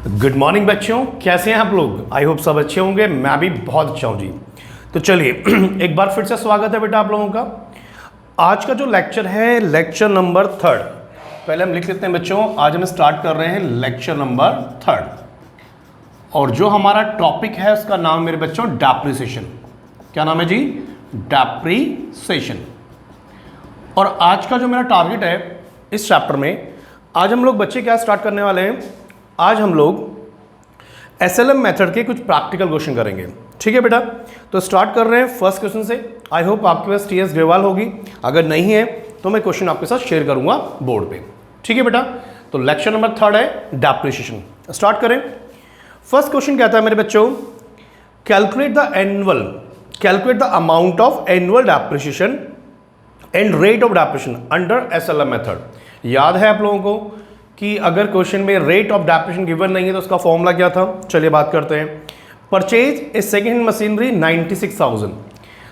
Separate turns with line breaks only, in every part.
Good morning बच्चों, कैसे हैं आप लोग। आई होप सब अच्छे होंगे, मैं भी बहुत अच्छा हूँ जी। तो चलिए एक बार फिर से स्वागत है बेटा आप लोगों का। आज का जो लेक्चर है लेक्चर नंबर 3। पहले हम लिख लेते हैं बच्चों, आज हम स्टार्ट कर रहे हैं लेक्चर नंबर 3 और जो हमारा टॉपिक है उसका नाम मेरे बच्चों डेप्रिसिएशन। क्या नाम है जी? डेप्रिसिएशन। और आज का जो मेरा टारगेट है इस चैप्टर में, आज हम लोग बच्चे क्या स्टार्ट करने वाले हैं, आज हम लोग एसएलएम मेथड के कुछ प्रैक्टिकल क्वेश्चन करेंगे। ठीक है बेटा, तो स्टार्ट कर रहे हैं फर्स्ट क्वेश्चन से। आई होप आपके पास टीएस ग्रेवाल होगी, अगर नहीं है तो मैं क्वेश्चन आपके साथ शेयर करूंगा बोर्ड पे। ठीक है बेटा, तो लेक्चर नंबर 3 है डेप्रिसिएशन। स्टार्ट करें। फर्स्ट क्वेश्चन कहता है मेरे बच्चों, calculate the amount of annual depreciation and rate of depreciation under SLM method. याद है आप लोगों को कि अगर क्वेश्चन में रेट ऑफ डेप्रिसिएशन गिवन नहीं है तो उसका फॉर्मूला क्या था। चलिए बात करते हैं। Purchase a second hand machinery 96,000।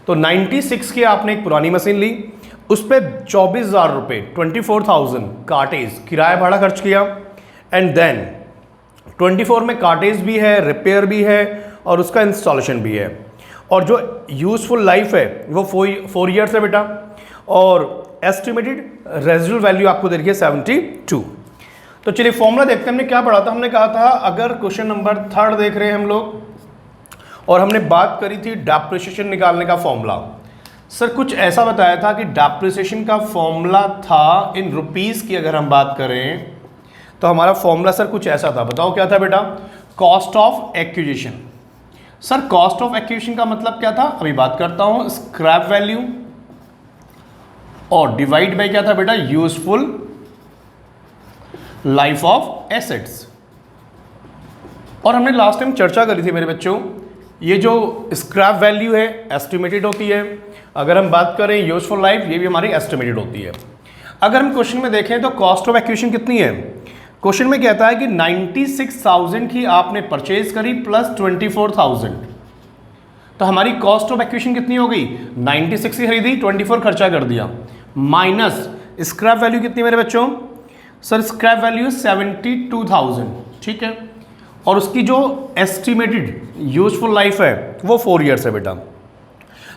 तो 96 की आपने एक पुरानी मशीन ली, उस पर 24,000 रुपये 24,000 कार्टेज किराया भाड़ा खर्च किया, एंड देन 24 में कार्टेज भी है, रिपेयर भी है और उसका इंस्टॉलेशन भी है। और जो यूजफुल लाइफ है वो 4 ईयर्स है बेटा, और एस्टिमेटेड रेजिडुअल वैल्यू आपको दे रही है 72। तो चलिए फॉर्मूला देखते हैं। हमने क्या पढ़ा था, हमने कहा था अगर क्वेश्चन नंबर 3 देख रहे हैं हम लोग और हमने बात करी थी डेप्रिसिएशन निकालने का फॉर्मूला। सर कुछ ऐसा बताया था कि डेप्रिसिएशन का फॉर्मूला था इन रुपीस की, अगर हम बात करें तो हमारा फॉर्मूला सर कुछ ऐसा था। बताओ क्या था बेटा? Cost of acquisition. Sir cost of acquisition का मतलब क्या था, अभी बात करता हूं। स्क्रैप वैल्यू और डिवाइड बाय क्या था बेटा? Useful life of assets. और हमने लास्ट टाइम चर्चा करी थी मेरे बच्चों, ये जो स्क्रैप वैल्यू है एस्टिमेटेड होती है, अगर हम बात करें यूजफुल लाइफ ये भी हमारी एस्टिमेटेड होती है। अगर हम क्वेश्चन में देखें तो कॉस्ट ऑफ एक्विजिशन कितनी है, क्वेश्चन में कहता है कि 96,000 की आपने परचेज करी प्लस 24,000, तो हमारी कॉस्ट ऑफ एक्विजिशन कितनी हो गई? 96 की खरीदी, 24 खर्चा कर दिया, माइनस स्क्रैप वैल्यू कितनी मेरे बच्चों? Sir scrap value 72,000। ठीक है, और उसकी जो एस्टिमेटेड यूजफुल लाइफ है वो 4 ईयर्स है बेटा।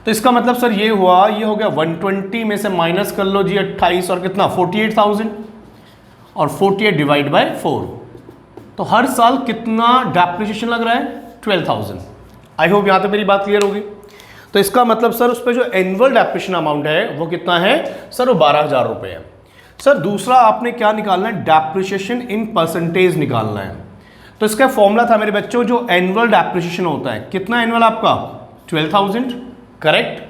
तो इसका मतलब सर ये हुआ, ये हो गया 120 में से माइनस कर लो जी 28 और कितना 48,000, और 48 डिवाइड बाय 4, तो हर साल कितना डेप्रिसिएशन लग रहा है? 12,000। आई होप यहाँ तक मेरी बात क्लियर होगी। तो इसका मतलब सर उस पर जो एनुअल डेप्रिसिएशन अमाउंट है वो कितना है सर? वो 12,000 रुपये है। सर दूसरा आपने क्या निकालना है? डेप्रिसिएशन इन परसेंटेज निकालना है। तो इसका फॉर्मूला था मेरे बच्चों, जो एनुअल डेप्रिसिएशन होता है, कितना एनुअल आपका? 12,000 correct,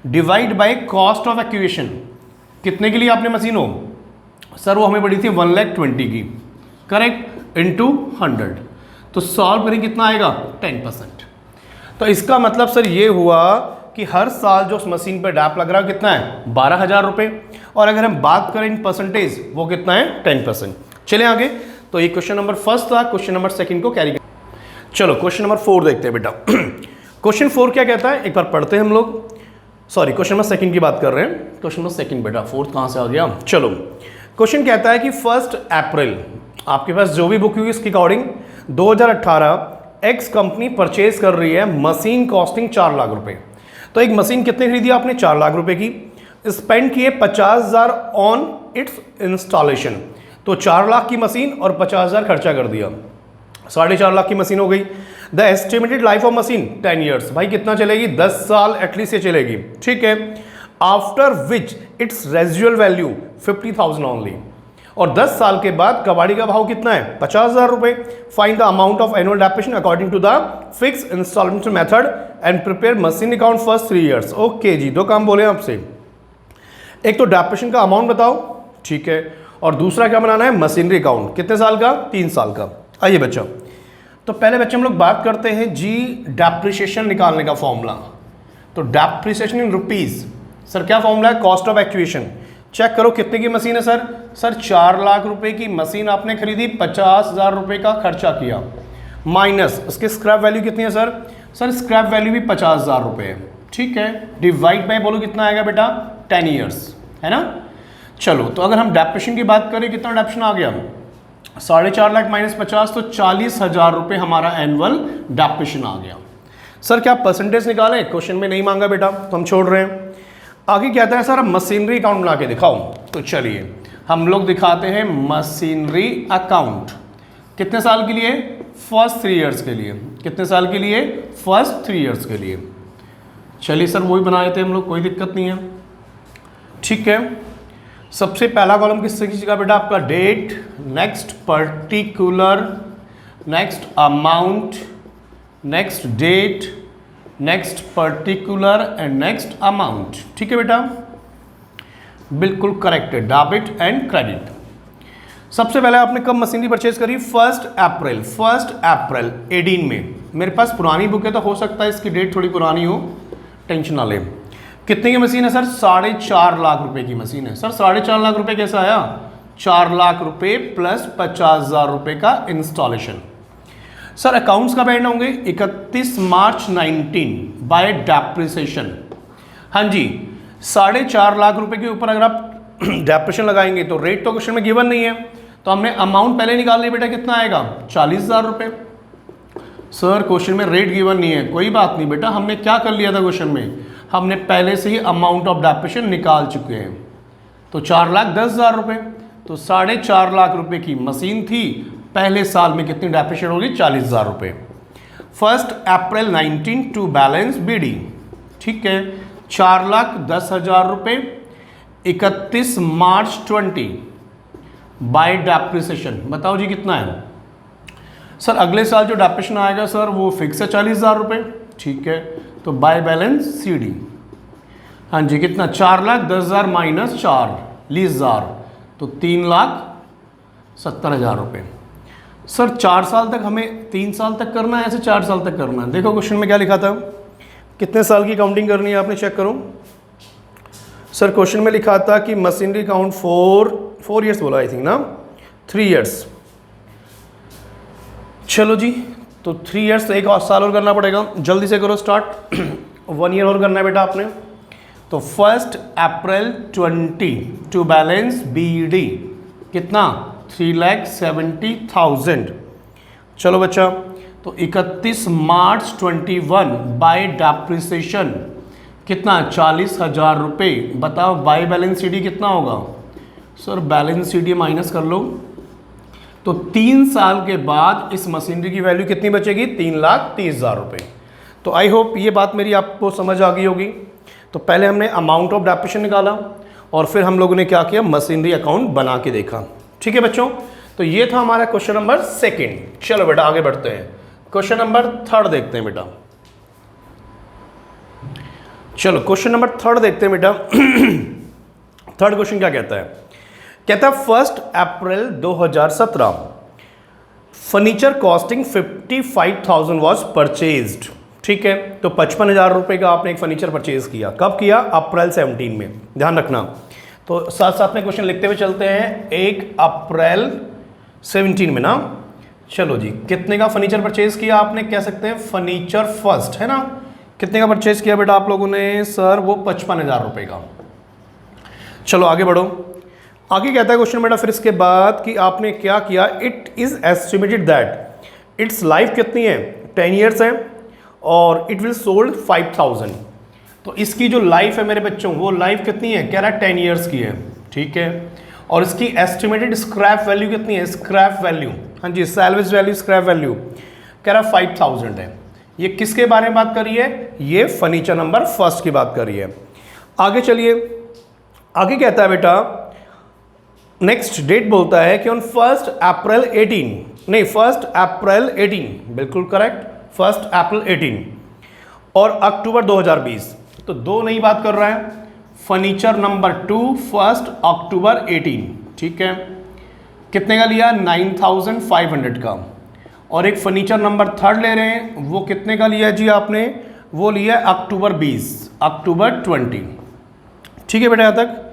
divide by cost of acquisition. कितने के लिए आपने मशीन हो? सर वो हमें पड़ी थी 1,20,000 की, करेक्ट, इनटू 100। तो सॉल्व करें कितना आएगा? 10%। तो इसका मतलब सर ये हुआ कि हर साल जो उस मशीन पर डैप लग रहा है कितना है? 12,000 रुपये, और अगर हम बात करें इन परसेंटेज वो कितना है? 10%। चले आगे। तो ये क्वेश्चन नंबर फर्स्ट था, क्वेश्चन नंबर सेकंड को कैरी कर। चलो क्वेश्चन नंबर 4 देखते हैं बेटा। क्वेश्चन 4 क्या कहता है, एक बार पढ़ते हैं हम लोग। सॉरी, क्वेश्चन नंबर सेकंड की बात कर रहे हैं। क्वेश्चन नंबर सेकंड बेटा, 4th कहाँ से आ गया? चलो क्वेश्चन कहता है कि 1 अप्रैल, आपके पास जो भी बुक हुई इसके अकॉर्डिंग 2018 एक्स कंपनी परचेज कर रही है मशीन कॉस्टिंग 4 लाख रुपए। तो एक मशीन कितने खरीदी आपने? 4 लाख रुपए की। स्पेंड किए 50,000 ऑन इट्स इंस्टॉलेशन। तो 4 लाख की मशीन और 50,000 खर्चा कर दिया, 4.5 लाख की मशीन हो गई। The estimated life of machine 10 years. भाई कितना चलेगी? 10 साल एटलीस्ट ये चलेगी। ठीक है, after which it's residual value 50,000 only. और 10 साल के बाद कबाड़ी का भाव कितना है? 50,000 रुपये। Find the amount of annual depreciation according to the fix installment method and prepare machine account first 3 years. Okay जी, 2 काम बोले आपसे, एक तो डेप्रिसिएशन का अमाउंट बताओ, ठीक है, और दूसरा क्या बनाना है? Machinery account. कितने साल का? 3 साल का। आइए बच्चों, तो पहले बच्चे हम लोग बात करते हैं जी डेप्रिसिएशन निकालने का फॉर्मूला। तो डेप्रिसिएशन इन रुपीस, सर क्या फॉर्मूला है? Cost of acquisition. चेक करो कितने की मशीन है सर? सर 4 लाख रुपए की मशीन आपने खरीदी, 50,000 रुपये का खर्चा किया, माइनस उसकी स्क्रैप वैल्यू कितनी है सर? सर स्क्रैप वैल्यू भी 50,000 रुपये है। ठीक है, डिवाइड बाय बोलो कितना आएगा बेटा? 10 ईयर्स, है ना। चलो तो अगर हम डेप्रिसिएशन की बात करें, कितना डेप्रिसिएशन आ गया? 4.5 लाख माइनस 50 तो 40,000 रुपये हमारा एनुअल डेप्रिसिएशन आ गया। सर क्या परसेंटेज निकालें? क्वेश्चन में नहीं मांगा बेटा, तो हम छोड़ रहे हैं। आगे कहता है सर मशीनरी अकाउंट बना के दिखाओ। तो चलिए हम लोग दिखाते हैं मशीनरी अकाउंट। कितने साल के लिए? फर्स्ट 3 इयर्स के लिए। कितने साल के लिए? फर्स्ट 3 इयर्स के लिए। चलिए सर वही बनाए थे हम लोग, कोई दिक्कत नहीं है, ठीक है। सबसे पहला कॉलम किस चीज़ का बेटा? आपका date, next particular, next amount, next date, next particular and next amount, ठीक है बेटा, बिल्कुल करेक्ट है। Debit and credit. सबसे पहले आपने कब मशीनरी परचेज करी? 1 अप्रैल 18 में। मेरे पास पुरानी बुक है तो हो सकता है इसकी डेट थोड़ी पुरानी हो, टेंशन ना ले। कितने की मशीन है सर? 4.5 लाख रुपए की मशीन है। सर 4.5 लाख रुपए कैसे आया? 4 लाख रुपए प्लस 50,000 रुपए का इंस्टॉलेशन। सर अकाउंट्स कब एंड होंगे? 31 मार्च 19 बाय डेप्रिसिएशन। हाँ जी, 4.5 लाख रुपए के ऊपर अगर आप डेप्रिसिएशन लगाएंगे तो रेट तो क्वेश्चन में गिवन नहीं है, तो हमने अमाउंट पहले निकाल लिया बेटा, कितना आएगा? 40,000 रुपए। सर क्वेश्चन में रेट गिवन नहीं है, कोई बात नहीं बेटा, हमने क्या कर लिया था क्वेश्चन में, हमने पहले से ही अमाउंट ऑफ डेप्रिसिएशन निकाल चुके हैं। तो 4,10,000 रुपए, तो 4.5 लाख रुपए की मशीन थी, पहले साल में कितनी डेप्रिसिएशन होगी? 40,000 रुपए। 1 अप्रैल 19 टू बैलेंस बीडी, ठीक है, 4,10,000 रुपए 31 मार्च 20 बाय डेप्रिसिएशन। बताओ जी कितना है? सर अगले साल जो डेप्रिसिएशन आएगा सर वो फिक्स है 40,000 रुपये, ठीक है, तो बाय बैलेंस सीडी। हाँ जी कितना? 4,10,000 माइनस 4 लीज़ार, तो 3,70,000 रुपये। सर 4 साल तक हमें 3 साल तक करना है, ऐसे 4 साल तक करना है? देखो क्वेश्चन में क्या लिखा था, कितने साल की काउंटिंग करनी है आपने चेक करो। सर क्वेश्चन में लिखा था कि मशीनरी काउंट 4 ईयर्स बोला आई थिंक ना, 3 ईयर्स। चलो जी, तो 3 ईयर्स तो 1 और साल और करना पड़ेगा, जल्दी से करो स्टार्ट। 1 ईयर और करना है बेटा आपने। तो 1 अप्रैल 20 टू बैलेंस बीडी कितना? 3,70,000। चलो बच्चा, तो 31 मार्च 21 बाय डेप्रिसिएशन कितना? 40,000 रुपये। बताओ बाय बैलेंस सीडी कितना होगा? सर बैलेंस सीडी माइनस कर लो, तो 3 साल के बाद इस मशीनरी की वैल्यू कितनी बचेगी? 3,30,000 रुपये। तो आई होप ये बात मेरी आपको समझ आ गई होगी। तो पहले हमने अमाउंट ऑफ डेप्रिसिएशन निकाला और फिर हम लोगों ने क्या किया? मशीनरी अकाउंट बना के देखा, ठीक है बच्चों। तो ये था हमारा क्वेश्चन नंबर 2। चलो बेटा आगे बढ़ते हैं, क्वेश्चन नंबर 3 देखते हैं बेटा। चलो क्वेश्चन नंबर 3 देखते हैं बेटा। 3rd क्वेश्चन क्या कहता है? कहता है 1 अप्रैल 2017 फर्नीचर कॉस्टिंग 55,000 वॉज परचेज्ड, ठीक है। तो 55,000 रुपये का आपने एक फर्नीचर परचेज किया। कब किया? अप्रैल 17 में, ध्यान रखना। तो साथ साथ में क्वेश्चन लिखते हुए चलते हैं, 1 अप्रैल 17 में ना। चलो जी, कितने का फर्नीचर परचेज किया आपने? कह सकते हैं फर्नीचर फर्स्ट, है ना। कितने का परचेज किया बेटा आप लोगों ने? सर वो 55,000 रुपये का। चलो आगे बढ़ो। आगे कहता है क्वेश्चन बेटा फिर इसके बाद कि आपने क्या किया? It is estimated that it's life कितनी है? 10 ईयर्स है और इट विल सोल्ड 5,000। तो इसकी जो लाइफ है मेरे बच्चों, वो लाइफ कितनी है? कह रहा है 10 ईयर्स की है, ठीक है। और इसकी एस्टिमेटेड स्क्रैप वैल्यू कितनी है? स्क्रैप वैल्यू, हाँ जी, सैल्वेज वैल्यू, स्क्रैप वैल्यू कह रहा है 5,000 है। ये किसके बारे में बात कर रही है? ये फर्नीचर नंबर 1 की बात कर रही है। आगे चलिए, आगे कहता है बेटा नेक्स्ट डेट बोलता है कि ऑन 1 अप्रैल 18, बिल्कुल करेक्ट, 1 अप्रैल 18 और अक्टूबर 2020। तो 2 नई बात कर रहा है। फर्नीचर नंबर 2 1 अक्टूबर 18, ठीक है, कितने का लिया? 9,500 का। और एक फर्नीचर नंबर 3 ले रहे हैं, वो कितने का लिया जी आपने? वो लिया अक्टूबर 20, अक्टूबर 20, ठीक है बेटा, यहाँ तक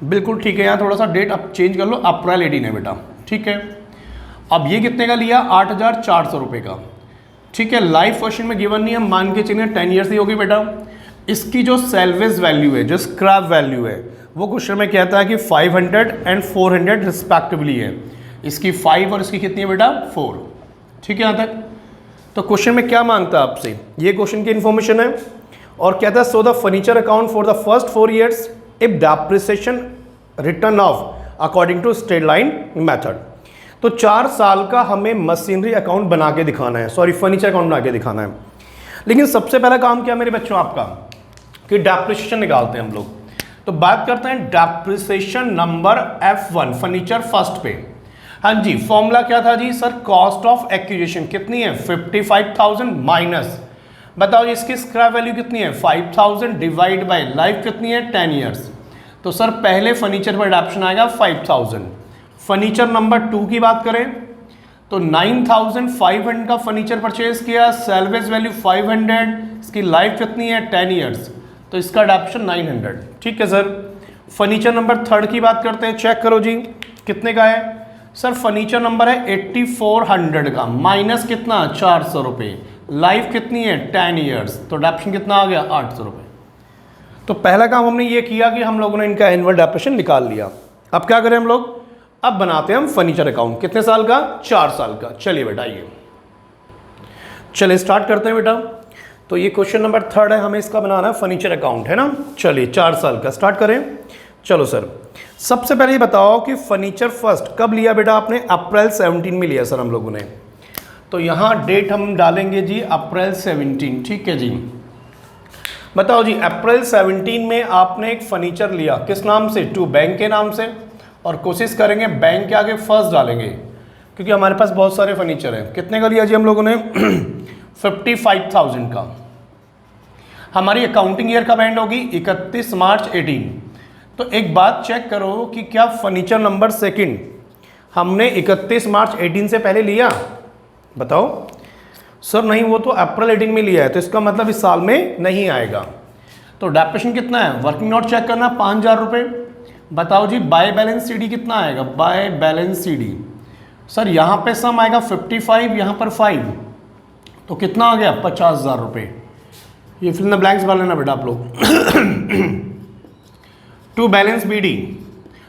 बिल्कुल ठीक है। यहाँ थोड़ा सा डेट अब चेंज कर लो, अप्रैल 18 है बेटा, ठीक है। अब ये कितने का लिया? 8,400 रुपये का, ठीक है। लाइफ क्वेश्चन में गिवन नहीं है, मान के चलिए 10 ईयर्स ही होगी बेटा। इसकी जो सैल्वेज वैल्यू है, जो स्क्रैप वैल्यू है, वो क्वेश्चन में कहता है कि 500 एंड 400 रिस्पेक्टिवली है। इसकी 5 और इसकी कितनी है बेटा 4। ठीक है यहाँ तक। तो क्वेश्चन में क्या मांगता है आपसे, ये क्वेश्चन की इन्फॉर्मेशन है और कहता है so the furniture account for the first 4 years if depreciation return of according to straight line method. तो 4 साल का हमें मशीनरी अकाउंट बना के दिखाना है, सॉरी फर्नीचर अकाउंट बना के दिखाना है। लेकिन सबसे पहला काम क्या मेरे बच्चों आपका कि डेप्रिसिएशन निकालते हैं हम लोग। तो बात करते हैं depreciation number F1 furniture first पे। हाँ जी, फॉर्मूला क्या था जी सर, कॉस्ट ऑफ एक्विजिशन कितनी है 55,000 माइनस, बताओ इसकी स्क्रैप वैल्यू कितनी है 5,000 डिवाइड बाय लाइफ कितनी है 10 years। तो सर पहले फर्नीचर पर एडॉप्शन आएगा 5,000। फर्नीचर नंबर 2 की बात करें तो 9,500 का फर्नीचर परचेज किया, सेल्वेज वैल्यू 500, इसकी लाइफ कितनी है 10 years, तो इसका एडॉप्शन 900। ठीक है सर। फर्नीचर नंबर 3 की बात करते हैं, चेक करो जी कितने का है सर, फर्नीचर नंबर है 8400 का, माइनस कितना 400 रुपये, लाइफ कितनी है 10 years, तो एडॉप्शन कितना आ गया 800 रुपये। तो पहला काम हमने ये किया कि हम लोगों ने इनका एनुअल डेप्रिसिएशन निकाल लिया। अब क्या करें हम लोग, अब बनाते हैं हम फर्नीचर अकाउंट, कितने साल का 4 साल का। चलिए बेटा ये चलिए स्टार्ट करते हैं बेटा। तो ये क्वेश्चन नंबर 3 है, हमें इसका बनाना है फर्नीचर अकाउंट है ना। चलिए 4 साल का स्टार्ट करें। चलो सर सबसे पहले ये बताओ कि फर्नीचर फर्स्ट कब लिया बेटा आपने, अप्रैल 17 में लिया सर हम लोगों ने। तो यहाँ डेट हम डालेंगे जी अप्रैल 17। ठीक है जी, बताओ जी अप्रैल 17 में आपने एक फर्नीचर लिया, किस नाम से, टू बैंक के नाम से, और कोशिश करेंगे बैंक के आगे फर्स्ट डालेंगे क्योंकि हमारे पास बहुत सारे फर्नीचर हैं। कितने का लिया जी हम लोगों ने 55,000 का। हमारी अकाउंटिंग ईयर कब एंड होगी 31 मार्च 18। तो एक बात चेक करो कि क्या फर्नीचर नंबर 2 हमने 31 मार्च 18 से पहले लिया, बताओ सर। नहीं, वो तो अप्रैल 18 में लिया है, तो इसका मतलब इस साल में नहीं आएगा। तो डेप्रिसिएशन कितना है, वर्किंग नोट चेक करना 5,000 रुपये। बताओ जी बाय बैलेंस सीडी कितना आएगा, बाय बैलेंस सीडी सर यहाँ पे सम आएगा 55, यहाँ पर 5, तो कितना आ गया 50,000 रुपये। ये फिल इन द ब्लैंक्स डाल लेना बेटा आप लोग। टू बैलेंस बीडी,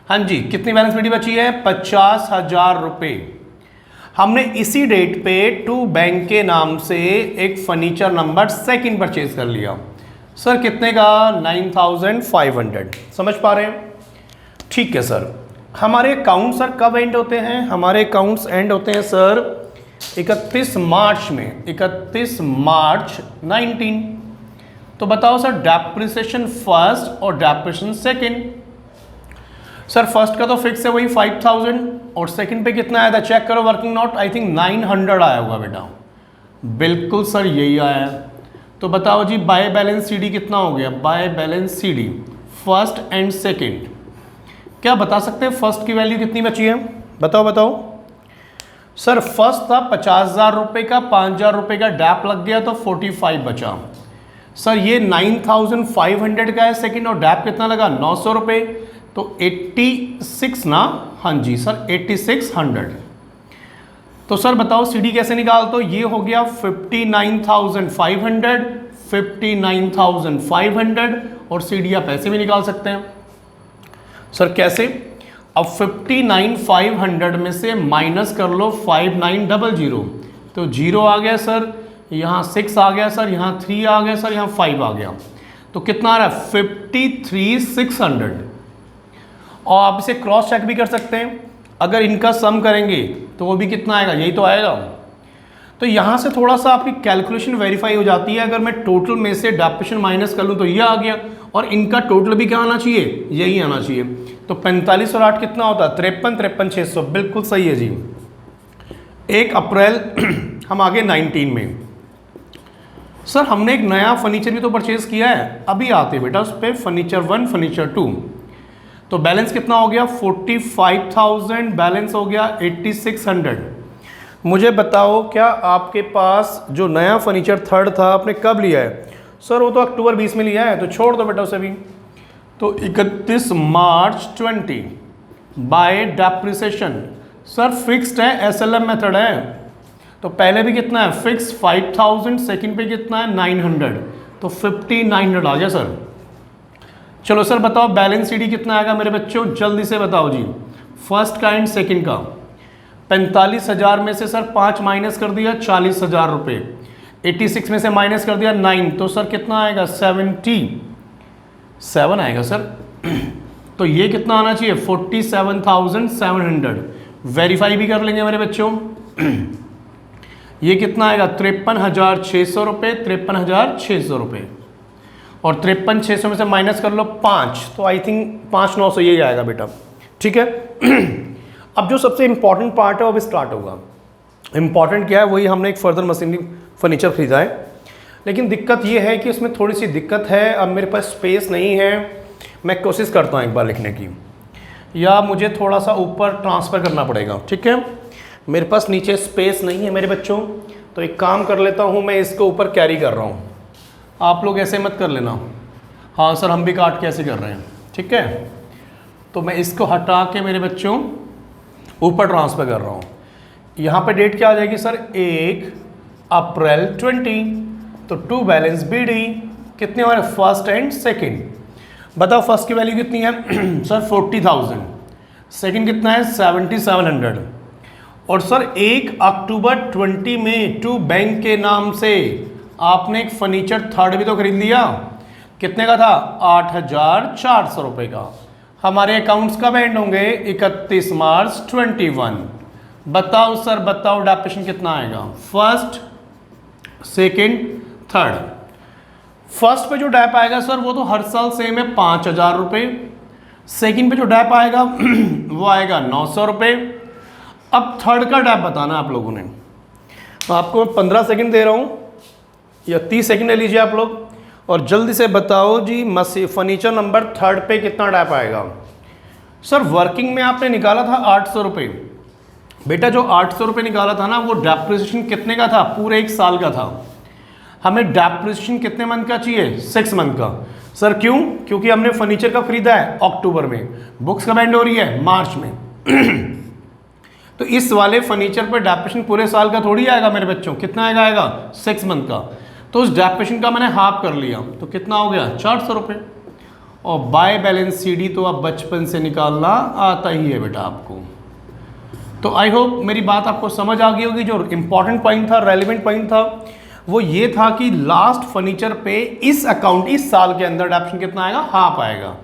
हाँ जी कितनी बैलेंस बीडी बची है 50,000 रुपये। हमने इसी डेट पे टू बैंक के नाम से एक फर्नीचर नंबर 2 परचेज कर लिया सर, कितने का 9,500। समझ पा रहे हैं। ठीक है सर। हमारे अकाउंट सर कब एंड होते हैं, हमारे अकाउंट्स एंड होते हैं सर 31 मार्च में, 31 मार्च 19। तो बताओ सर डेप्रिसिएशन फर्स्ट और डेप्रिसिएशन सेकंड। सर फर्स्ट का तो फिक्स है वही 5,000 और सेकंड पे कितना आया था चेक करो, वर्किंग नोट आई थिंक 900 आया होगा बेटा। बिल्कुल सर यही आया है। तो बताओ जी बाय बैलेंस सीडी कितना हो गया, by balance CD first and second. क्या बता सकते हैं फर्स्ट की वैल्यू कितनी बची है, बताओ बताओ सर। फर्स्ट था 50,000 रुपये का, 5,000 रुपये का डैप लग गया तो 45 बचा सर। ये 9,500 का है सेकंड और डैप कितना लगा 900 रुपये, तो 86 ना, हाँ जी सर 8600। तो सर बताओ सीडी कैसे निकाल, तो ये हो गया 59,500, 59,500 और सीडी आप ऐसे भी निकाल सकते हैं सर। कैसे, अब 59,500 में से माइनस कर लो 5,900, तो 0 आ गया सर, यहाँ 6 आ गया सर, यहाँ 3 आ गया सर, यहाँ 5 आ गया, तो कितना आ रहा है 53,600। और आप इसे क्रॉस चेक भी कर सकते हैं, अगर इनका सम करेंगे तो वो भी कितना आएगा, यही तो आएगा। तो यहाँ से थोड़ा सा आपकी कैलकुलेशन वेरीफाई हो जाती है। अगर मैं टोटल में से डेप्रिसिएशन माइनस कर लूँ तो ये आ गया, और इनका टोटल भी क्या आना चाहिए, यही आना चाहिए। तो 45 और 8 कितना होता है 53, 53,600, बिल्कुल सही है जी। 1 अप्रैल हम आगे 19 में। सर हमने एक नया फर्नीचर भी तो परचेज किया है, अभी आते बेटा उस पर, फर्नीचर 1 फर्नीचर 2। तो बैलेंस कितना हो गया 45,000, बैलेंस हो गया 8600। मुझे बताओ क्या आपके पास जो नया फर्नीचर 3rd था आपने कब लिया है, सर वो तो अक्टूबर 20 में लिया है, तो छोड़ दो बेटा उसे भी। तो 31 मार्च 20 बाय डेप्रिसिएशन सर फिक्स्ड है, SLM मेथड है, तो पहले भी कितना है फिक्स 5,000, सेकंड पे कितना है 900, तो 5,900 आ गया सर। चलो सर बताओ बैलेंस सीडी कितना आएगा मेरे बच्चों, जल्दी से बताओ जी, फर्स्ट का एंड सेकंड का। 45,000 में से सर 5 माइनस कर दिया 40,000 रुपये, 86 में से माइनस कर दिया 9, तो सर कितना आएगा 77 आएगा सर। तो ये कितना आना चाहिए 47,700। वेरीफाई भी कर लेंगे मेरे बच्चों। ये कितना आएगा 53,600 रुपये, 53,600 रुपये, और 53,600 में से माइनस कर लो 5, तो आई थिंक 5,900 यही आएगा बेटा। ठीक है। अब जो सबसे इंपॉर्टेंट पार्ट है वो अभी स्टार्ट होगा। इंपॉर्टेंट क्या है, वही हमने एक फर्दर मशीनरी फर्नीचर खरीदा है, लेकिन दिक्कत ये है कि उसमें थोड़ी सी दिक्कत है। अब मेरे पास स्पेस नहीं है, मैं कोशिश करता हूँ एक बार लिखने की, या मुझे थोड़ा सा ऊपर ट्रांसफ़र करना पड़ेगा। ठीक है, मेरे पास नीचे स्पेस नहीं है मेरे बच्चों, तो एक काम कर लेता हूँ, मैं इसको ऊपर कैरी कर रहा हूँ। आप लोग ऐसे मत कर लेना। हाँ सर, हम भी काट के ऐसे कर रहे हैं। ठीक है, तो मैं इसको हटा के मेरे बच्चों ऊपर ट्रांसफ़र कर रहा हूँ। यहाँ पे डेट क्या आ जाएगी सर 1 अप्रैल 20, तो टू बैलेंस BD कितने हमारे फर्स्ट एंड सेकंड। बताओ फर्स्ट की वैल्यू कितनी है सर 40,000, सेकंड कितना है 7,700, और सर 1 अक्टूबर 20 में टू बैंक के नाम से आपने एक फर्नीचर थर्ड भी तो खरीद लिया। कितने का था 8,400 रुपये का। हमारे अकाउंट्स कब एंड होंगे 31 मार्च 21। बताओ सर, बताओ डेप्रिसिएशन कितना आएगा फर्स्ट सेकंड थर्ड। फर्स्ट पे जो डैप आएगा सर वो तो हर साल सेम है 5,000 रुपये। सेकंड पे जो डैप आएगा वो आएगा 900 रुपये। अब थर्ड का डैप बताना आप लोगों ने, तो आपको मैं 15 सेकंड दे रहा हूँ या 30 सेकंड ले लीजिए आप लोग, और जल्दी से बताओ जी फर्नीचर नंबर थर्ड पे कितना डैप आएगा। सर वर्किंग में आपने निकाला था 800 रुपये। बेटा जो 800 रुपये निकाला था ना, वो डेप्रिसिएशन कितने का था, पूरे 1 साल का था। हमें डेप्रिसिएशन कितने मंथ का चाहिए 6 मंथ का। सर क्यों, क्योंकि हमने फर्नीचर कब खरीदा है अक्टूबर में, बुक्स कब एंड हो रही है मार्च में तो इस वाले फर्नीचर पर डेप्रिसिएशन पूरे साल का थोड़ी आएगा मेरे बच्चों, कितना आएगा 6 मंथ का। तो उस डेप्रिसिएशन का मैंने हाफ कर लिया, तो कितना हो गया 400 रुपये। और बाय बैलेंस CD तो आप बचपन से निकालना आता ही है बेटा आपको। तो आई होप मेरी बात आपको समझ आ गई होगी। जो इंपॉर्टेंट पॉइंट था, रेलिवेंट पॉइंट था, वो ये था कि लास्ट फर्नीचर पे इस अकाउंट इस साल के अंदर डेप्रिसिएशन कितना आएगा, हाफ आएगा।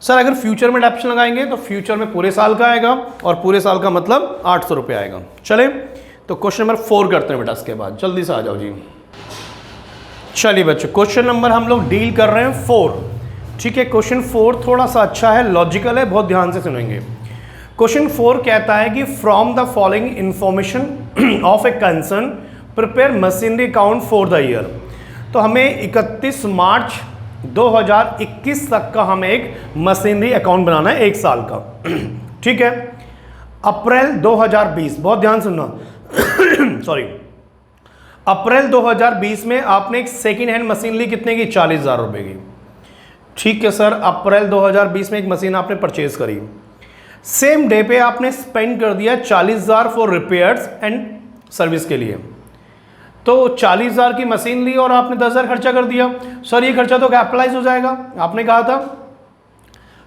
सर अगर फ्यूचर में डेप्रिसिएशन लगाएंगे तो फ्यूचर में पूरे साल का आएगा, और पूरे साल का मतलब 800 रुपये आएगा। चले तो क्वेश्चन नंबर 4 करते हैं बेटा, इसके बाद जल्दी से आ जाओ जी। चलिए बच्चों, क्वेश्चन नंबर हम लोग डील कर रहे हैं 4। ठीक है, क्वेश्चन 4 थोड़ा सा अच्छा है, लॉजिकल है, बहुत ध्यान से सुनेंगे। क्वेश्चन 4 कहता है कि from the following information of a concern prepare machinery account for the year. तो हमें 31 मार्च 2021 तक का हमें एक मशीनरी अकाउंट बनाना है 1 साल का। ठीक है, अप्रैल 2020, बहुत ध्यान सुनना सॉरी, अप्रैल 2020 में आपने एक सेकेंड हैंड मशीन ली, कितने की 40,000 रुपये की। ठीक है सर, अप्रैल 2020 में एक मशीन आपने परचेज करी, सेम डे पे आपने स्पेंड कर दिया 40,000 फॉर रिपेयर्स एंड सर्विस के लिए। तो 40,000 की मशीन ली और आपने 10,000 खर्चा कर दिया। सर ये खर्चा तो कैपिटलाइज हो जाएगा, आपने कहा था,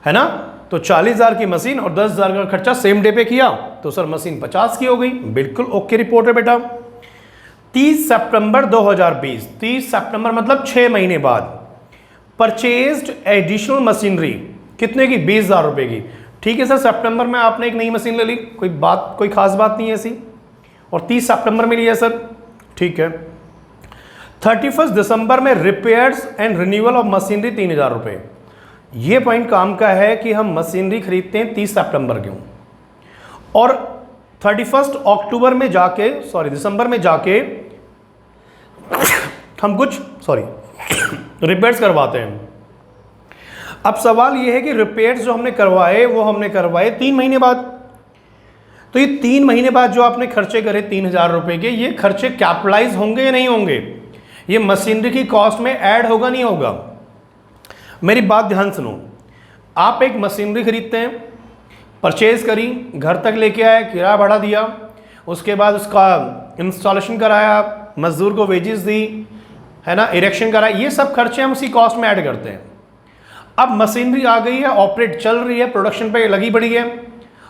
है ना। तो 40,000 की मशीन और 10,000 का खर्चा सेम डे पे किया, तो सर मशीन 50 की हो गई। बिल्कुल ओके रिपोर्ट है बेटा। 30 सितंबर 2020, 30 सितंबर मतलब 6 महीने बाद परचेज्ड एडिशनल मशीनरी, कितने की 20,000 रुपये की। ठीक है सर, सितंबर में आपने एक नई मशीन ले ली, कोई खास बात नहीं है ऐसी, और 30 सितंबर में लिया सर। ठीक है, 31 दिसंबर में repairs and renewal of machinery 3,000 रुपये। ये पॉइंट काम का है कि हम मशीनरी खरीदते हैं 30 सितंबर क्यों, और 31 अक्टूबर में जाके दिसंबर में जाके हम कुछ रिपेयर्स करवाते हैं। अब सवाल यह है कि रिपेयर्स जो हमने करवाए वो हमने करवाए 3 महीने बाद। तो ये 3 महीने बाद जो आपने खर्चे करे 3,000 रुपये के, ये खर्चे कैपिटलाइज होंगे या नहीं होंगे, ये मशीनरी की कॉस्ट में ऐड होगा नहीं होगा। मेरी बात ध्यान सुनो, आप एक मशीनरी खरीदते हैं, परचेज करी, घर तक लेके आए, किराया बढ़ा दिया, उसके बाद उसका इंस्टॉलेशन कराया, मजदूर को वेजेस दी, है ना, इरेक्शन कराया, ये सब खर्चे हम उसी कॉस्ट में ऐड करते हैं। अब मशीनरी आ गई है, ऑपरेट चल रही है, प्रोडक्शन पे लगी पड़ी है,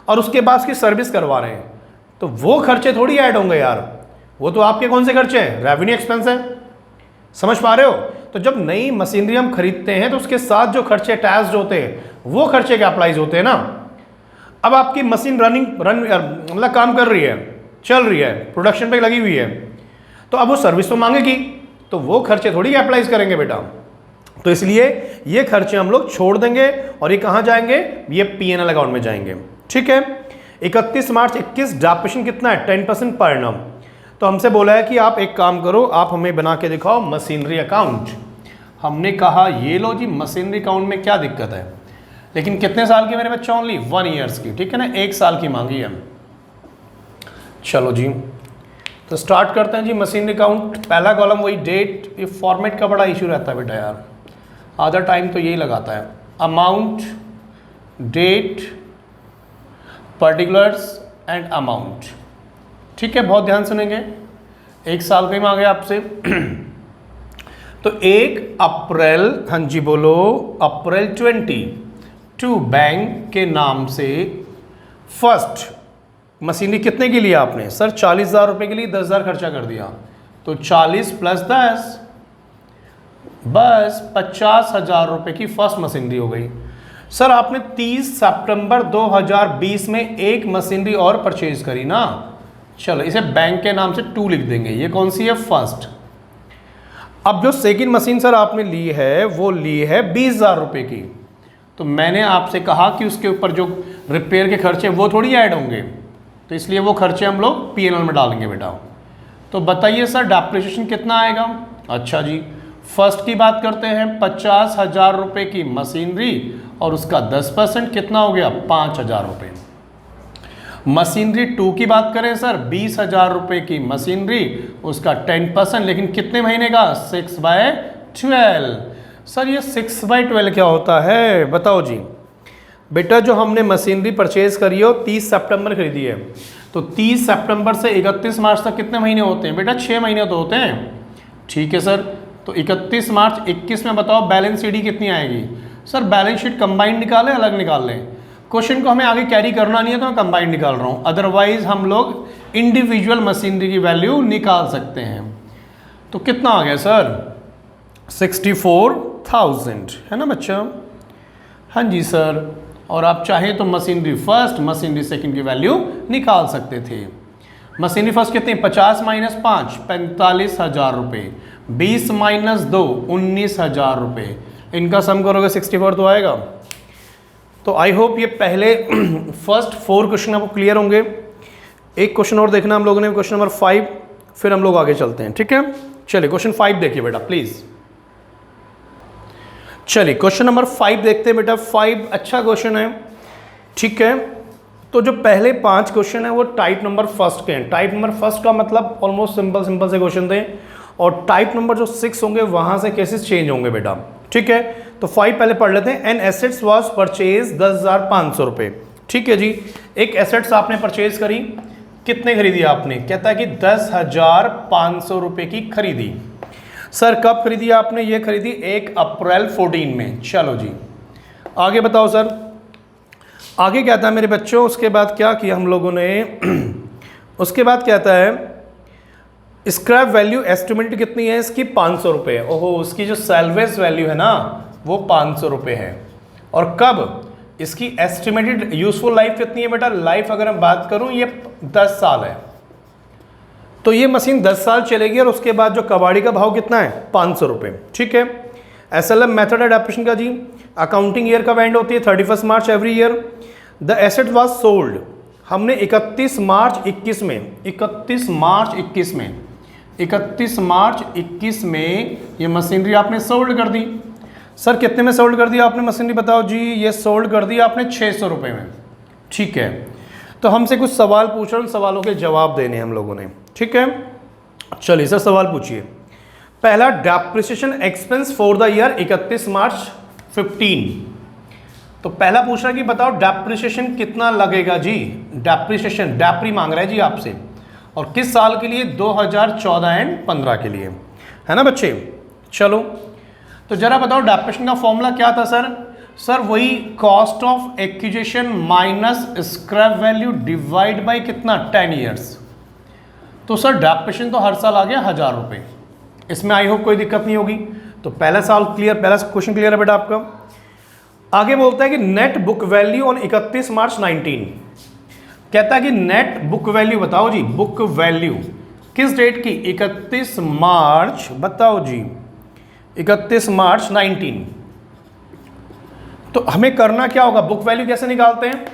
और उसके बाद उसकी सर्विस करवा रहे हैं। तो वो खर्चे थोड़ी ऐड होंगे यार, वो तो आपके कौन से खर्चे हैं, रेवेन्यू एक्सपेंस है। समझ पा रहे हो? तो जब नई मशीनरी हम खरीदते हैं तो उसके साथ जो खर्चे अटैच्ड होते हैं वो खर्चे कैपिटलाइज होते हैं ना। अब आपकी मशीन मतलब काम कर रही है, चल रही है, प्रोडक्शन पे लगी हुई है, तो अब वो सर्विस तो मांगेगी, तो वो खर्चे थोड़ी कैपिटलाइज करेंगे बेटा। तो इसलिए ये खर्चे हम लोग छोड़ देंगे और ये कहाँ जाएंगे, ये पीएनएल अकाउंट में जाएंगे। ठीक है। 31 मार्च 21 डेप्रिसिएशन कितना है, 10% पर एनम। तो हमसे बोला है कि आप एक काम करो, आप हमें बना के दिखाओ मशीनरी अकाउंट। हमने कहा ये लो जी, मशीनरी अकाउंट में क्या दिक्कत है, लेकिन कितने साल की मेरे बच्चों, ओनली 1 ईयर्स की। ठीक है ना, 1 साल की मांगी है। चलो जी, तो स्टार्ट करते हैं जी मशीनरी अकाउंट। पहला कॉलम वही डेट, ये फॉर्मेट का बड़ा इशू रहता है बेटा यार, आधा टाइम तो यही लगाता है। Amount, date, particulars and amount. ठीक है, बहुत ध्यान सुनेंगे, 1 साल का ही मांगे आपसे। तो 1 अप्रैल, हाँ जी बोलो, अप्रैल 22 बैंक के नाम से फर्स्ट मशीनरी कितने की लिया आपने, सर 40,000 रुपये के लिए 10,000 खर्चा कर दिया, तो 40 + 10 बस 50,000 रुपये की फर्स्ट मशीनरी हो गई। सर आपने 30 सितंबर 2020 में एक मशीनरी और परचेज करी ना, चलो इसे बैंक के नाम से 2 लिख देंगे, ये कौन सी है, फर्स्ट। अब जो सेकंड मशीन सर आपने ली है वो ली है 20,000 रुपये की, तो मैंने आपसे कहा कि उसके ऊपर जो रिपेयर के खर्चे वो थोड़ी ऐड होंगे, तो इसलिए वो खर्चे हम लोग पीएनएल में डालेंगे बेटा। तो बताइए सर डेप्रिसिएशन कितना आएगा। अच्छा जी, फर्स्ट की बात करते हैं, 50,000 रुपये की मशीनरी और उसका 10% कितना हो गया, 5,000 रुपये। मशीनरी 2 की बात करें सर, 20,000 रुपये की मशीनरी, उसका 10%, लेकिन कितने महीने का, 6/12। सर ये 6/12 क्या होता है बताओ जी। बेटा जो हमने मशीनरी परचेज करी है वो 30 सितंबर खरीदी है, तो 30 सितंबर से 31 मार्च तक कितने महीने होते हैं बेटा, 6 महीने तो होते हैं। ठीक है सर, तो 31 मार्च 21 में बताओ बैलेंस शीट कितनी आएगी। सर बैलेंस शीट कंबाइंड निकालें, अलग निकाल लें, क्वेश्चन को हमें आगे कैरी करना नहीं है तो मैं कंबाइंड निकाल रहा हूँ, अदरवाइज हम लोग इंडिविजुअल मशीनरी की वैल्यू निकाल सकते हैं। तो कितना आ गया सर, 64,000 है ना बच्चा। हाँ जी सर, और आप चाहें तो मशीनरी फर्स्ट, मशीनरी सेकंड की वैल्यू निकाल सकते थे। मशीनरी फर्स्ट कितनी, 50 - 5 45,000 रुपये, 20 - 2 19,000 रुपये, इनका सम करोगे 64 तो आएगा। तो आई होप ये पहले फर्स्ट 4 क्वेश्चन आपको क्लियर होंगे। एक क्वेश्चन और देखना हम लोगों ने, क्वेश्चन नंबर 5, फिर हम लोग आगे चलते हैं। ठीक है, चलिए क्वेश्चन 5 देखिए बेटा प्लीज। चलिए क्वेश्चन नंबर 5 देखते हैं बेटा। 5 अच्छा क्वेश्चन है। ठीक है, तो जो पहले 5 क्वेश्चन है वो टाइप नंबर फर्स्ट के हैं। टाइप नंबर फर्स्ट का मतलब ऑलमोस्ट सिंपल से क्वेश्चन थे, और टाइप नंबर जो 6 होंगे वहां से केसेस चेंज होंगे बेटा। ठीक है, तो 5 पहले पढ़ लेते हैं। एन एसेट्स वाज परचेज 10,500 रुपये। ठीक है जी, एक एसेट्स आपने परचेज करी, कितने खरीदी आपने, कहता है कि 10,500 रुपये की खरीदी। सर कब खरीदी आपने, ये खरीदी 1 अप्रैल 14 में। चलो जी आगे बताओ सर, आगे क्या था मेरे बच्चों, उसके बाद क्या किया हम लोगों ने उसके बाद क्या आता है, स्क्रैप वैल्यू एस्टिमेटेड कितनी है इसकी, 500 रुपये। ओहो, उसकी जो सैलवेज वैल्यू है ना वो 500 रुपये है। और कब, इसकी एस्टिमेटेड यूजफुल लाइफ कितनी है बेटा, लाइफ अगर मैं बात करूं ये 10 साल है, तो ये मशीन 10 साल चलेगी, और उसके बाद जो कबाड़ी का भाव कितना है, 500 रुपये। ठीक है, एसएलएम मेथड एडेप्टेशन का जी, अकाउंटिंग ईयर कब एंड होती है, 31 मार्च every year. The asset was sold, हमने 31 मार्च 21 में ये मशीनरी आपने सोल्ड कर दी। सर कितने में सोल्ड कर दिया आपने मशीनरी बताओ जी, ये सोल्ड कर दिया आपने 600 रुपये में। ठीक है, तो हमसे कुछ सवाल पूछ रहे हैं, सवालों के जवाब देने हम लोगों ने। ठीक है, चलिए सर सवाल पूछिए। पहला, depreciation expense for the year 31 मार्च 15। तो पहला पूछ रहा है कि बताओ डेप्रिसिएशन कितना लगेगा जी, डेप्रिसिएशन डेप्री मांग रहा है जी आपसे, और किस साल के लिए, 2014 एंड 15 के लिए, है ना बच्चे। चलो तो जरा बताओ डेप्रिसिएशन का फॉर्मूला क्या था सर, सर वही cost of acquisition minus scrap value divide by कितना 10 ईयर्स। तो सर डेप्रिसिएशन तो हर साल आ गया 1000 रुपये, इसमें आई होप कोई दिक्कत नहीं होगी। तो पहला साल क्लियर, पहला क्वेश्चन क्लियर है बेटा आपका। आगे बोलता है कि नेट बुक वैल्यू ऑन 31 मार्च 19, कहता है कि नेट बुक वैल्यू बताओ जी, बुक वैल्यू किस डेट की, 31 मार्च, बताओ जी 31 मार्च 19। तो हमें करना क्या होगा, बुक वैल्यू कैसे निकालते हैं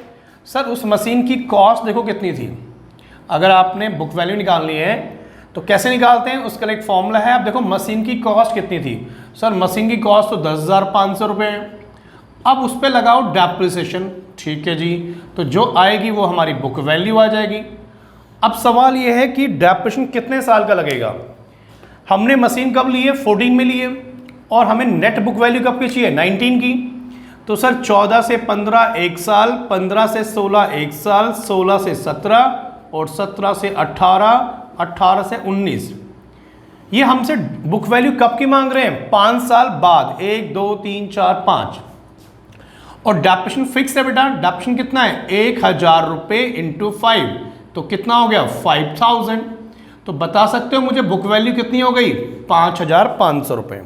सर, उस मशीन की कॉस्ट देखो कितनी थी। अगर आपने बुक वैल्यू निकालनी है तो कैसे निकालते हैं, उसका एक फॉर्मूला है। आप देखो मशीन की कॉस्ट कितनी थी, सर मशीन की कॉस्ट तो 10,500 रुपये है। अब उस पर लगाओ डेप्रिसिएशन, ठीक है जी, तो जो आएगी वो हमारी बुक वैल्यू आ जाएगी। अब सवाल ये है कि डेप्रिसिएशन कितने साल का लगेगा। हमने मशीन कब ली है, 14 में ली है, और हमें नेट बुक वैल्यू कब की चाहिए, 19 की। तो सर 14 से 15 1 साल, 15 से 16 1 साल, 16 से 17 और 17 से 18, 18 से 19। ये हमसे बुक वैल्यू कब की मांग रहे हैं, 5 साल बाद, 1 2 3 4 5। और डेप्रिसिएशन फिक्स है बेटा, डेप्रिसिएशन कितना है, 1000 रुपये इंटू 5, तो कितना हो गया 5000। तो बता सकते हो मुझे बुक वैल्यू कितनी हो गई, 5500 रुपये।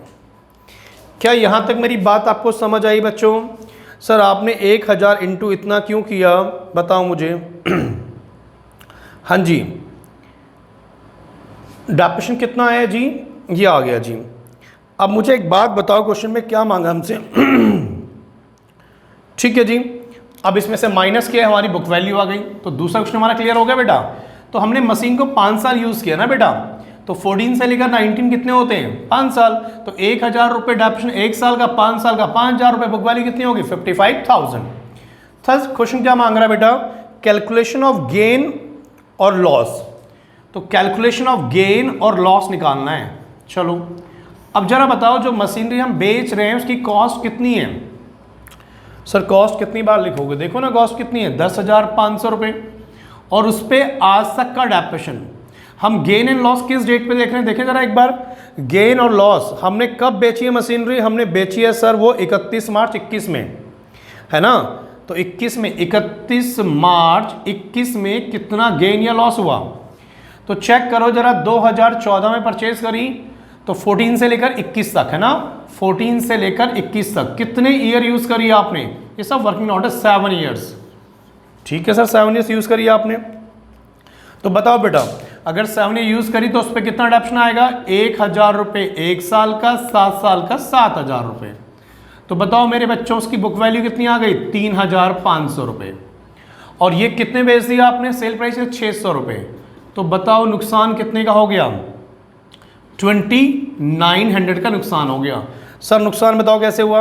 क्या यहाँ तक मेरी बात आपको समझ आई बच्चों। सर आपने 1000 इंटू इतना क्यों किया, बताओ मुझे। हाँ जी, डेप्रिसिएशन कितना है जी, ये आ गया जी। अब मुझे एक बात बताओ, क्वेश्चन में क्या मांगा हमसे। ठीक है जी, अब इसमें से माइनस किया, हमारी बुक वैल्यू आ गई। तो दूसरा क्वेश्चन हमारा क्लियर हो गया बेटा। तो हमने मशीन को 5 साल यूज़ किया ना बेटा, तो 14 से लेकर 19 कितने होते हैं, 5 साल। तो 1000 रुपये डेप्रिसिएशन 1 साल का, 5 साल का 5000 रुपये, बुक वैल्यू कितनी होगी 55,000। थर्ड क्वेश्चन क्या मांग रहा है बेटा, कैलकुलेशन ऑफ गेन और लॉस। तो कैलकुलेशन ऑफ गेन और लॉस निकालना है। चलो अब जरा बताओ, जो मशीनरी हम बेच रहे हैं उसकी कॉस्ट कितनी है। सर कॉस्ट कितनी बार लिखोगे, देखो ना कॉस्ट कितनी है, 10,500 रुपये, और उस पर आज तक का डेप्रिसिएशन। हम गेन एंड लॉस किस डेट पे देख रहे हैं, देखें जरा एक बार। गेन और लॉस हमने कब बेची है मशीनरी, हमने बेची है सर वो 31 मार्च 21 में, है ना। तो 21 में, 31 मार्च 21 में कितना गेन या लॉस हुआ, तो चेक करो जरा। 2014 में परचेज करी, तो 14 से लेकर 21 तक, है ना, 14 से लेकर 21 तक कितने ईयर यूज़ करी आपने, ये सब वर्किंग नोट है, 7 ईयर्स। ठीक है सर, 7 ईयर्स यूज़ करी आपने। तो बताओ बेटा, अगर 7 ईयर यूज़ करी तो उस पर कितना डेप्रिसिएशन आएगा, 1000 रुपये 1 साल का, 7 साल का 7000 रुपये। तो बताओ मेरे बच्चों, उसकी बुक वैल्यू कितनी आ गई, 3500 रुपये। और ये कितने बेच दिया आपने, सेल प्राइस है 600 रुपये। तो बताओ नुकसान कितने का हो गया, 2900 का नुकसान हो गया। सर नुकसान बताओ कैसे हुआ।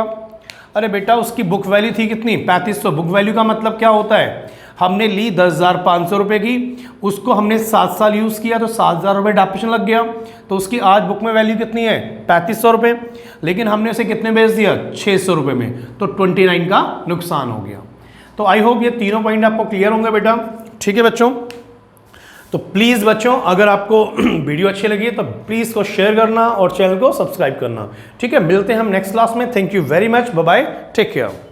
अरे बेटा उसकी बुक वैल्यू थी कितनी, 3500। बुक वैल्यू का मतलब क्या होता है, हमने ली 10,500 रुपये की, उसको हमने 7 साल यूज़ किया तो 7,000 रुपये डेप्रिसिएशन लग गया। तो उसकी आज बुक में वैल्यू कितनी है, 3500 रुपये, लेकिन हमने उसे कितने बेच दिया, 600 रुपये में, तो 29 का नुकसान हो गया। तो आई होप ये तीनों पॉइंट आपको क्लियर होंगे बेटा। ठीक है बच्चों, तो प्लीज़ बच्चों अगर आपको वीडियो अच्छी लगी तो प्लीज़ इसको शेयर करना और चैनल को सब्सक्राइब करना। ठीक है, मिलते हैं हम नेक्स्ट क्लास में। Thank you very much, bye bye, take care.